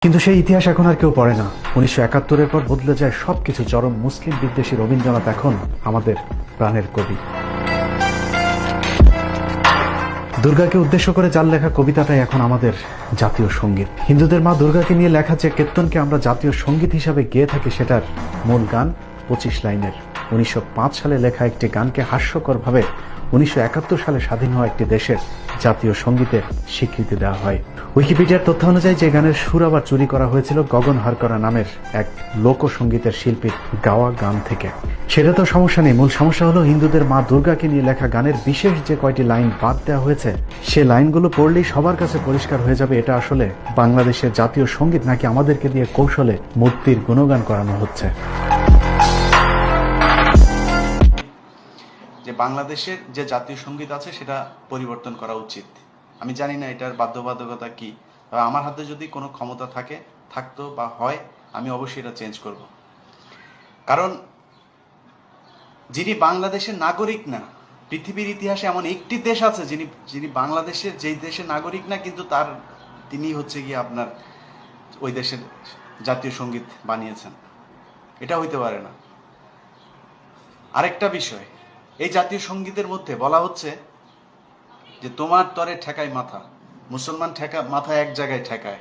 কিন্তু সেই ইতিহাস এখন আর কেউ পড়ে না। 1971-এর পর বদলে যায় সবকিছু। চরম মুসলিম বিদ্বেষী রবীন্দ্রনাথ এখন আমাদের প্রাণের কবি। দুর্গাকে উদ্দেশ্য করে যার লেখা কবিতাটাই এখন আমাদের জাতীয় সঙ্গীত। হিন্দুদের মা দুর্গাকে নিয়ে লেখা যে কীর্তনকে আমরা জাতীয় সঙ্গীত হিসাবে গেয়ে থাকি, সেটার মূল গান 25 লাইনের। 1905 সালে লেখা একটি গানকে হাস্যকরভাবে 1971 সালে স্বাধীন হওয়া একটি দেশের জাতীয় সঙ্গীতের স্বীকৃতি দেওয়া হয়। উইকিপিডিয়ার তথ্য অনুযায়ী যে গানের সুর আবার চুরি করা হয়েছিল গগন হারকরা নামের এক লোকসঙ্গীতের শিল্পীর গাওয়া গান থেকে। সেটা তো সমস্যা নেই, মূল সমস্যা হলো হিন্দুদের মা দুর্গাকে নিয়ে লেখা গানের বিশেষ যে কয়টি লাইন বাদ দেওয়া হয়েছে, সে লাইনগুলো পড়লেই সবার কাছে পরিষ্কার হয়ে যাবে এটা আসলে বাংলাদেশের জাতীয় সঙ্গীত নাকি আমাদেরকে দিয়ে কৌশলে মূর্তির গুণগান করানো হচ্ছে। যে বাংলাদেশের যে জাতীয় সঙ্গীত আছে সেটা পরিবর্তন করা উচিত। আমি জানি না এটার বাধ্যবাধকতা কি, তবে আমার হাতে যদি কোনো ক্ষমতা থাকতো বা হয়, আমি অবশ্যই এটা চেঞ্জ করব। কারণ যিনি বাংলাদেশের নাগরিক না, পৃথিবীর ইতিহাসে এমন একটি দেশ আছে যিনি বাংলাদেশের যেই দেশের নাগরিক না, কিন্তু তিনি হচ্ছে গিয়ে আপনার ওই দেশের জাতীয় সঙ্গীত বানিয়েছেন। এটা হইতে পারে না। আরেকটা বিষয়, এই জাতীয় সঙ্গীতের মধ্যে বলা হচ্ছে যে তোমার তরে ঠেকায় মাথা, মুসলমান মাথা এক জায়গায় ঠেকায়,